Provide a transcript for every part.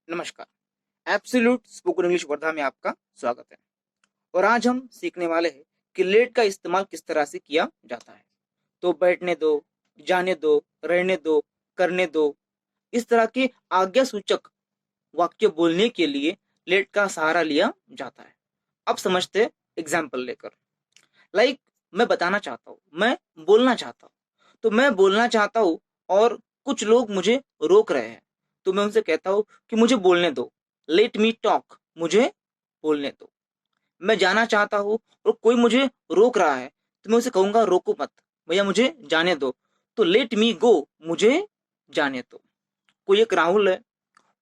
नमस्कार। Absolute spoken English Wardha में आपका स्वागत है। और आज हम सीखने वाले हैं कि लेट का इस्तेमाल किस तरह से किया जाता है। तो बैठने दो, जाने दो, रहने दो, करने दो, इस तरह के आज्ञा सूचक वाक्य बोलने के लिए लेट का सहारा लिया जाता है। अब समझते एग्जाम्पल लेकर। लाइक मैं बताना चाहता हूँ, मैं बोलना चाहता हूँ, तो मैं बोलना चाहता हूँ और कुछ लोग मुझे रोक रहे हैं। तो मैं उनसे कहता हूँ कि मुझे बोलने दो, लेट मी टॉक, मुझे बोलने दो। मैं जाना चाहता हूँ और कोई मुझे रोक रहा है, तो मैं उसे कहूंगा रोको मत, भैया मुझे जाने दो, तो लेट मी गो, मुझे जाने दो। कोई एक राहुल है,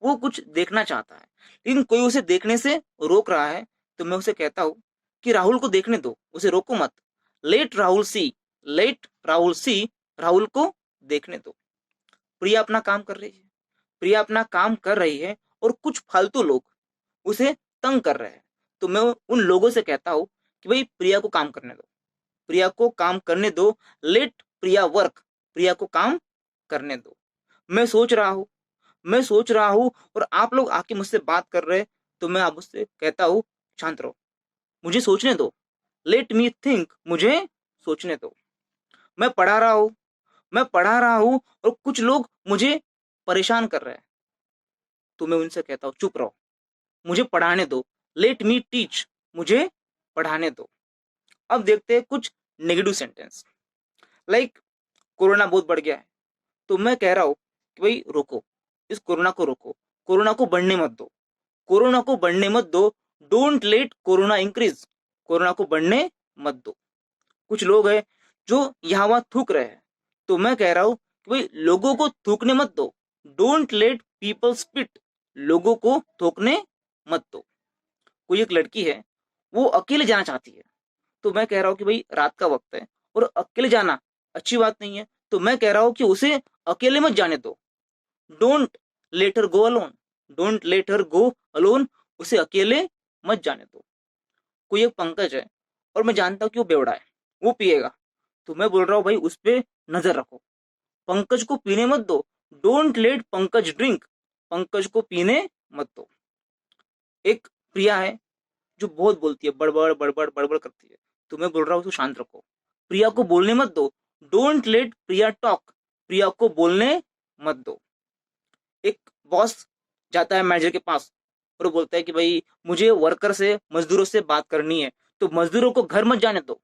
वो कुछ देखना चाहता है लेकिन कोई उसे देखने से रोक रहा है, तो मैं उसे कहता हूँ कि राहुल को देखने दो, उसे रोको मत, लेट राहुल सी, लेट राहुल सी, राहुल को देखने दो। प्रिया अपना काम कर रही है, प्रिया अपना काम कर रही है और कुछ फालतू लोग उसे तंग कर रहे हैं, तो मैं उन लोगों से कहता हूँ कि भाई प्रिया को काम करने दो, प्रिया को काम करने दो, लेट प्रिया वर्क, प्रिया को काम करने दो। मैं सोच रहा हूँ, मैं सोच रहा हूँ और आप लोग आके मुझसे बात कर रहे हैं, तो मैं आप उससे कहता हूँ शांत रहो, मुझे सोचने दो, लेट मी थिंक, मुझे सोचने दो। मैं पढ़ा रहा हूँ, मैं पढ़ा रहा हूँ और कुछ लोग मुझे परेशान कर रहे हैं, तो मैं उनसे कहता हूँ चुप रहो, मुझे पढ़ाने दो, लेट मी टीच, मुझे पढ़ाने दो। अब देखते हैं कुछ नेगेटिव सेंटेंस। लाइक कोरोना बहुत बढ़ गया है, तो मैं कह रहा हूँ कि भाई रोको, इस कोरोना को रोको, कोरोना को बढ़ने मत दो, कोरोना को बढ़ने मत दो, don't let corona increase, corona को बढ़ने मत दो। कुछ लोग हैं जो यहाँ वहां थूक रहे हैं, तो मैं कह रहा हूँ कि भाई लोगों को थूकने मत दो, डोंट लेट पीपल स्पिट, लोगों को थूकने मत दो। कोई एक लड़की है, वो अकेले जाना चाहती है, तो मैं कह रहा हूँ कि भाई रात का वक्त है और अकेले जाना अच्छी बात नहीं है, तो मैं कह रहा हूँ कि उसे अकेले मत जाने दो, don't let her go alone, don't let her go alone, उसे अकेले मत जाने दो। कोई एक पंकज है और मैं जानता हूँ कि वो बेवड़ा है, वो पिएगा, तो मैं बोल रहा हूँ भाई उस पर नजर रखो, पंकज को पीने मत दो, don't let Pankaj drink, Pankaj को पीने मत दो। एक प्रिया है जो बहुत बोलती है, बड़बड़ बड़बड़ बड़बड़ करती है, तो मैं बोल रहा हूँ उसको शांत रखो, प्रिया को बोलने मत दो, डोंट लेट प्रिया टॉक, प्रिया को बोलने मत दो। एक बॉस जाता है मैनेजर के पास और वो बोलता है कि भाई मुझे वर्कर से, मजदूरों से बात करनी है, तो मजदूरों को घर मत जाने दो,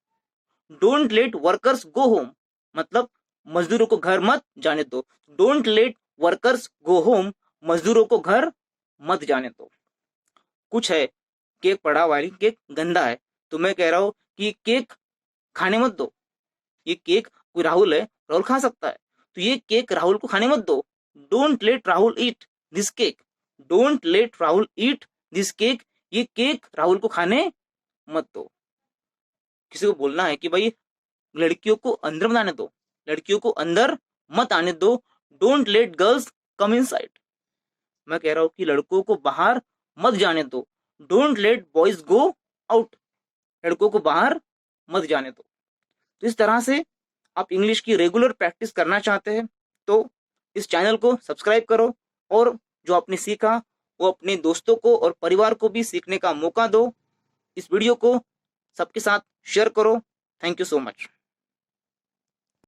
don't let workers go home, मतलब मजदूरों को घर मत जाने दो, don't let workers go home, मजदूरों को घर मत जाने दो। कुछ है केक पड़ा वाली केक गंदा है, तो मैं कह रहा हूँ कि केक खाने मत दो, ये केक, कोई राहुल है, राहुल खा सकता है, तो ये केक राहुल को खाने मत दो, don't let Rahul eat this cake, don't let Rahul eat this cake, ये केक राहुल को खाने मत दो। किसी को बोलना है कि भाई लड़कियों को अंदर मत आने दो, लड़कियों को अंदर मत आने दो, don't let girls come inside, मैं कह रहा हूँ कि लड़कों को बाहर मत जाने दो, don't let boys go out, लड़कों को बाहर मत जाने दो। तो इस तरह से आप इंग्लिश की रेगुलर प्रैक्टिस करना चाहते हैं, तो इस चैनल को सब्सक्राइब करो और जो आपने सीखा वो अपने दोस्तों को और परिवार को भी सीखने का मौका दो। इस वीडियो को सबके साथ शेयर करो। Thank you so much.